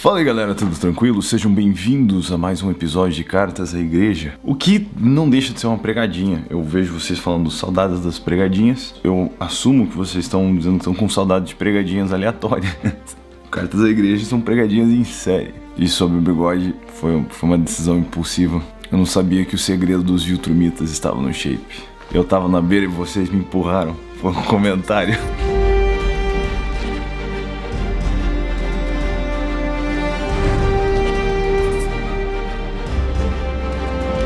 Fala aí galera, tudo tranquilo? Sejam bem-vindos a mais um episódio de Cartas à Igreja. O que não deixa de ser uma pregadinha. Eu vejo vocês falando saudades das pregadinhas. Eu assumo que vocês estão dizendo que estão com saudade de pregadinhas aleatórias. Cartas à Igreja são pregadinhas em série. E sobre o bigode foi uma decisão impulsiva. Eu não sabia que o segredo dos Viltrumitas estava no shape. Eu tava na beira e vocês me empurraram. Foi um comentário.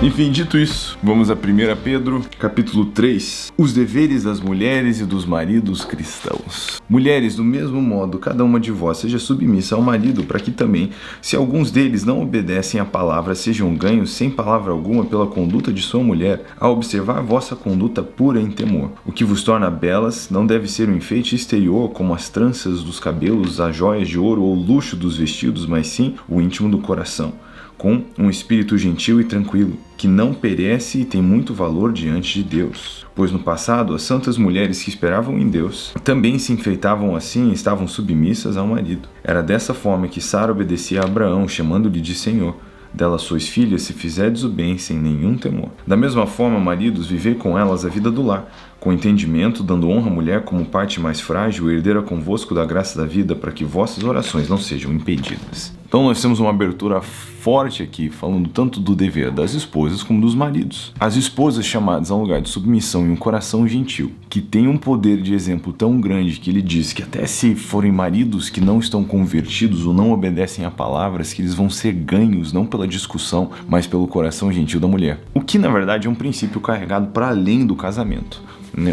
Enfim, dito isso, vamos a 1 Pedro, capítulo 3. Os deveres das mulheres e dos maridos cristãos. Mulheres, do mesmo modo, cada uma de vós seja submissa ao marido, para que também, se alguns deles não obedecem à palavra, sejam ganhos sem palavra alguma pela conduta de sua mulher, a observar vossa conduta pura em temor. O que vos torna belas não deve ser um enfeite exterior, como as tranças dos cabelos, as joias de ouro ou o luxo dos vestidos, mas sim o íntimo do coração, com um espírito gentil e tranquilo, que não perece e tem muito valor diante de Deus. Pois no passado, as santas mulheres que esperavam em Deus também se enfeitavam assim e estavam submissas ao marido. Era dessa forma que Sara obedecia a Abraão, chamando-lhe de Senhor. Dela sois filhas se fizerdes o bem sem nenhum temor. Da mesma forma, maridos, vivei com elas a vida do lar, com entendimento, dando honra à mulher como parte mais frágil, herdeira convosco da graça da vida, para que vossas orações não sejam impedidas. Então nós temos uma abertura forte aqui, falando tanto do dever das esposas como dos maridos. As esposas chamadas a um lugar de submissão e um coração gentil, que tem um poder de exemplo tão grande que ele diz que até se forem maridos que não estão convertidos ou não obedecem a palavras, que eles vão ser ganhos não pela discussão, mas pelo coração gentil da mulher. O que na verdade é um princípio carregado para além do casamento.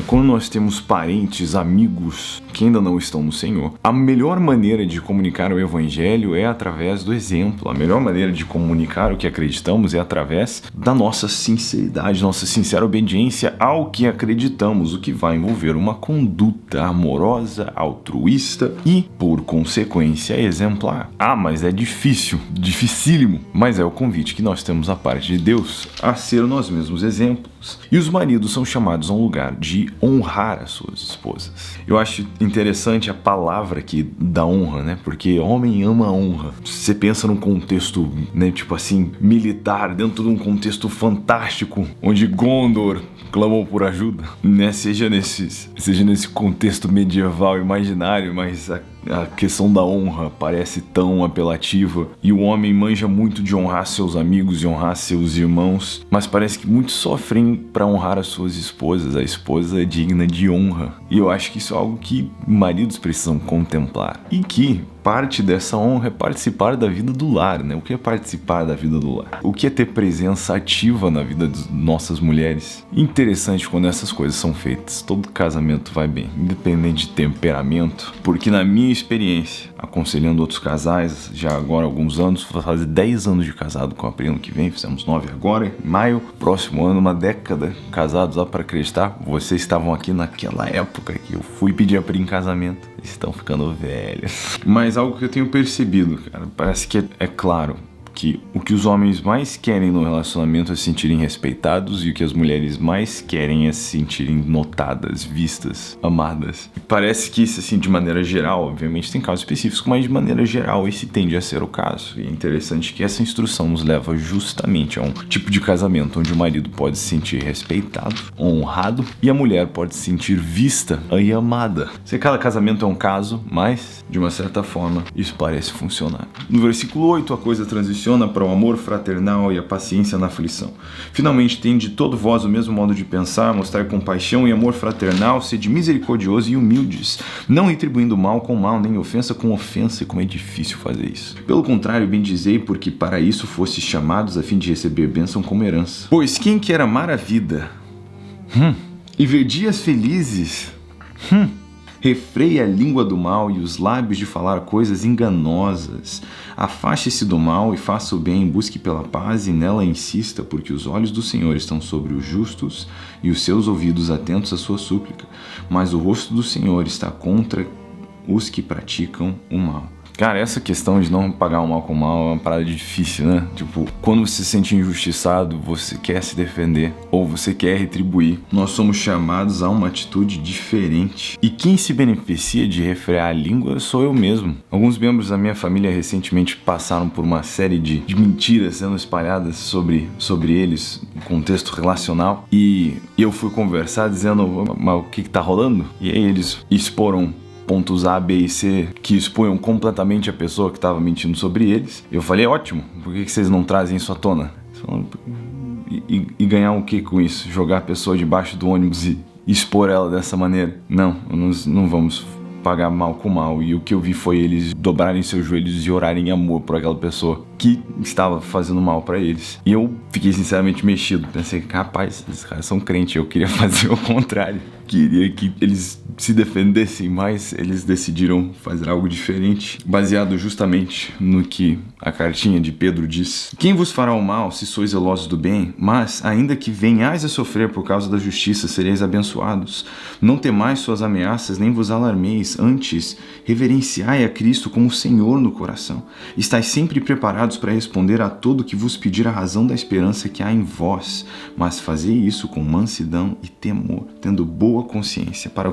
Quando nós temos parentes, amigos que ainda não estão no Senhor, a melhor maneira de comunicar o Evangelho é através do exemplo. A melhor maneira de comunicar o que acreditamos é através da nossa sinceridade, nossa sincera obediência ao que acreditamos, o que vai envolver uma conduta amorosa, altruísta e, por consequência, exemplar. Ah, mas é difícil, dificílimo, mas é o convite que nós temos da parte de Deus a ser nós mesmos exemplos. E os maridos são chamados a um lugar de honrar as suas esposas. Eu acho interessante a palavra aqui da honra, né? Porque homem ama a honra. Você pensa num contexto, né, tipo assim, militar, dentro de um contexto fantástico, onde Gondor clamou por ajuda, né? Seja nesse contexto medieval imaginário, mas a questão da honra parece tão apelativa, e o homem manja muito de honrar seus amigos e honrar seus irmãos, mas parece que muitos sofrem para honrar as suas esposas. A esposa é digna de honra, e eu acho que isso é algo que maridos precisam contemplar, e que parte dessa honra é participar da vida do lar, né? O que é participar da vida do lar? O que é ter presença ativa na vida de nossas mulheres? Interessante quando essas coisas são feitas. Todo casamento vai bem, independente de temperamento, porque na minha experiência, aconselhando outros casais, já agora há alguns anos, vou fazer 10 anos de casado com a Pri ano que vem, fizemos 9 agora, em maio, próximo ano, uma década casados, dá para acreditar? Vocês estavam aqui naquela época que eu fui pedir a Pri em casamento, estão ficando velhos. Mas algo que eu tenho percebido, cara, parece que é claro que o que os homens mais querem no relacionamento é se sentirem respeitados, e o que as mulheres mais querem é se sentirem notadas, vistas, amadas. E parece que isso, assim, de maneira geral, obviamente tem casos específicos, mas de maneira geral esse tende a ser o caso. E é interessante que essa instrução nos leva justamente a um tipo de casamento onde o marido pode se sentir respeitado, honrado, e a mulher pode se sentir vista e amada. Se cada casamento é um caso, mas, de uma certa forma, isso parece funcionar. No versículo 8, a coisa transiciona para o amor fraternal e a paciência na aflição. Finalmente, tende todo vós o mesmo modo de pensar, mostrar compaixão e amor fraternal, sede misericordioso e humildes, não retribuindo mal com mal, nem ofensa com ofensa, e como é difícil fazer isso. Pelo contrário, bendizei, porque para isso fostes chamados, a fim de receber bênção como herança. Pois quem quer amar a vida e ver dias felizes, refreie a língua do mal e os lábios de falar coisas enganosas. Afaste-se do mal e faça o bem, busque pela paz e nela insista, porque os olhos do Senhor estão sobre os justos e os seus ouvidos atentos à sua súplica. Mas o rosto do Senhor está contra os que praticam o mal. Cara, essa questão de não pagar o mal com o mal é uma parada difícil, né? Tipo, quando você se sente injustiçado, você quer se defender ou você quer retribuir. Nós somos chamados a uma atitude diferente. E quem se beneficia de refrear a língua sou eu mesmo. Alguns membros da minha família recentemente passaram por uma série de mentiras sendo espalhadas sobre eles, no contexto relacional, e eu fui conversar dizendo, mas o que tá rolando? E aí eles exporam pontos A, B e C que expunham completamente a pessoa que estava mentindo sobre eles. Eu falei, ótimo, por que vocês não trazem isso à tona? E ganhar o que com isso? Jogar a pessoa debaixo do ônibus e expor ela dessa maneira? Não, nós não vamos pagar mal com mal. E o que eu vi foi eles dobrarem seus joelhos e orarem em amor por aquela pessoa que estava fazendo mal pra eles. E eu fiquei sinceramente mexido. Pensei, rapaz, esses caras são crentes, eu queria fazer o contrário. Queria que eles se defendessem, mas eles decidiram fazer algo diferente, baseado justamente no que a cartinha de Pedro diz. Quem vos fará o mal, se sois zelosos do bem? Mas, ainda que venhais a sofrer por causa da justiça, sereis abençoados. Não temais suas ameaças, nem vos alarmeis. Antes, reverenciai a Cristo como Senhor no coração. Estais sempre preparados para responder a todo que vos pedir a razão da esperança que há em vós, mas fazei isso com mansidão e temor, tendo boa consciência, para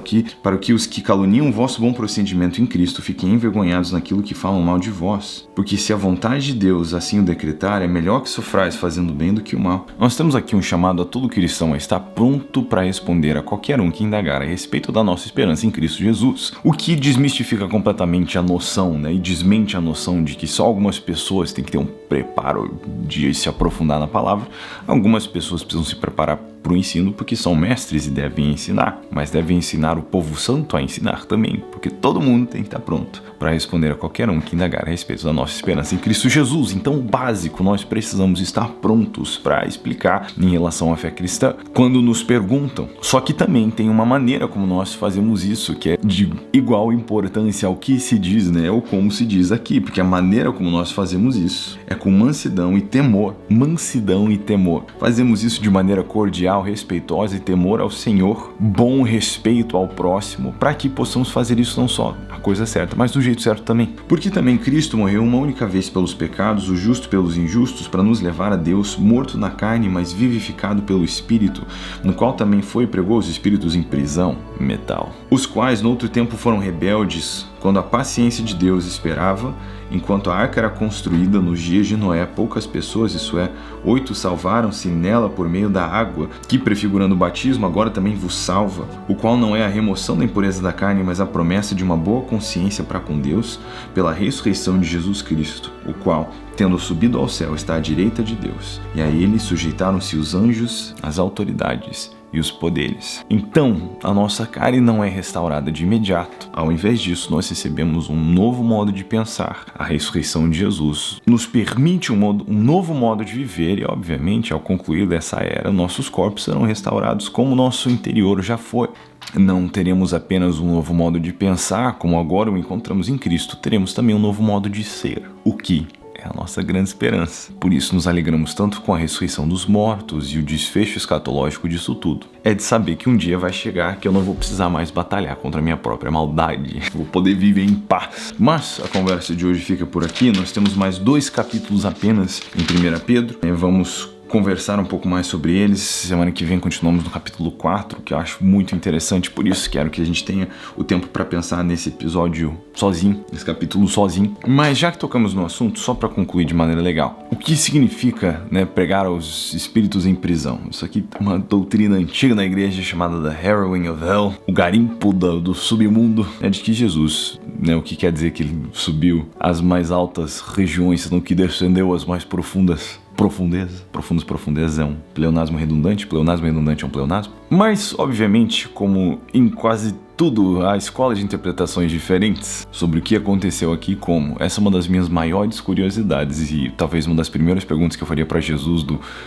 que os que caluniam o vosso bom procedimento em Cristo fiquem envergonhados naquilo que falam mal de vós. Porque se a vontade de Deus assim o decretar, é melhor que sofrais fazendo bem do que o mal. Nós temos aqui um chamado a todo cristão a estar pronto para responder a qualquer um que indagar a respeito da nossa esperança em Cristo Jesus. O que desmistifica completamente a noção, né, e desmente a noção de que só algumas pessoas têm que ter um preparo de se aprofundar na palavra. Algumas pessoas precisam se preparar para o ensino porque são mestres e devem ensinar, mas devem ensinar o povo santo a ensinar também, porque todo mundo tem que estar pronto para responder a qualquer um que indagar a respeito da nossa esperança em Cristo Jesus. Então, o básico, nós precisamos estar prontos para explicar em relação à fé cristã quando nos perguntam. Só que também tem uma maneira como nós fazemos isso, que é de igual importância ao que se diz, né, ou como se diz aqui, porque a maneira como nós fazemos isso é com mansidão e temor. Mansidão e temor. Fazemos isso de maneira cordial, respeitosa e temor ao Senhor, bom respeito ao próximo, para que possamos fazer isso não só a coisa certa, mas do jeito certo também. Porque também Cristo morreu uma única vez pelos pecados, o justo pelos injustos, para nos levar a Deus, morto na carne, mas vivificado pelo Espírito, no qual também foi e pregou os espíritos em prisão, metal, os quais no outro tempo foram rebeldes, quando a paciência de Deus esperava, enquanto a arca era construída nos dias de Noé, poucas pessoas, isso é, 8 salvaram-se nela por meio da água, que prefigurando o batismo agora também vos salva, o qual não é a remoção da impureza da carne, mas a promessa de uma boa consciência para com Deus, pela ressurreição de Jesus Cristo, o qual, tendo subido ao céu, está à direita de Deus, e a ele sujeitaram-se os anjos, as autoridades e os poderes. Então, a nossa carne não é restaurada de imediato. Ao invés disso, nós recebemos um novo modo de pensar. A ressurreição de Jesus nos permite um novo modo de viver e, obviamente, ao concluir dessa era, nossos corpos serão restaurados como nosso interior já foi. Não teremos apenas um novo modo de pensar, como agora o encontramos em Cristo, teremos também um novo modo de ser. O que é a nossa grande esperança. Por isso nos alegramos tanto com a ressurreição dos mortos e o desfecho escatológico disso tudo. É de saber que um dia vai chegar que eu não vou precisar mais batalhar contra a minha própria maldade. Vou poder viver em paz. Mas a conversa de hoje fica por aqui. Nós temos mais 2 capítulos apenas em 1 Pedro. Vamos conversar um pouco mais sobre eles. Semana que vem continuamos no capítulo 4, que eu acho muito interessante, por isso quero que a gente tenha o tempo para pensar nesse episódio sozinho, nesse capítulo sozinho. Mas já que tocamos no assunto, só para concluir de maneira legal, o que significa, né, pregar aos espíritos em prisão? Isso aqui é uma doutrina antiga na igreja chamada The Harrowing of Hell, o garimpo do submundo, é de que Jesus, né, o que quer dizer que ele subiu às mais altas regiões, senão que descendeu às mais profundas profundezas é um pleonasmo redundante. Pleonasmo redundante é um pleonasmo. Mas, obviamente, como em quase tudo, há escolas de interpretações diferentes sobre o que aconteceu aqui, como essa é uma das minhas maiores curiosidades e talvez uma das primeiras perguntas que eu faria para Jesus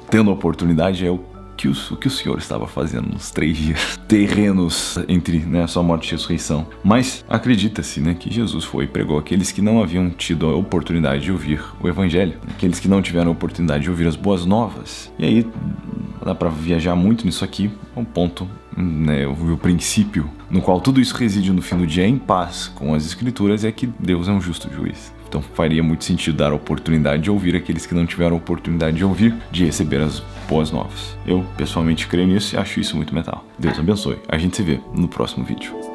tendo a oportunidade é o que o Senhor estava fazendo nos 3 dias terrenos entre, né, a sua morte e ressurreição. Mas acredita-se, né, que Jesus foi e pregou aqueles que não haviam tido a oportunidade de ouvir o Evangelho, aqueles que não tiveram a oportunidade de ouvir as boas novas. E aí dá para viajar muito nisso aqui, é um ponto né, o princípio no qual tudo isso reside no fim do dia em paz com as escrituras é que Deus é um justo juiz. Então faria muito sentido dar a oportunidade de ouvir aqueles que não tiveram a oportunidade de ouvir, de receber as boas novas. Eu, pessoalmente, creio nisso e acho isso muito metal. Deus abençoe. A gente se vê no próximo vídeo.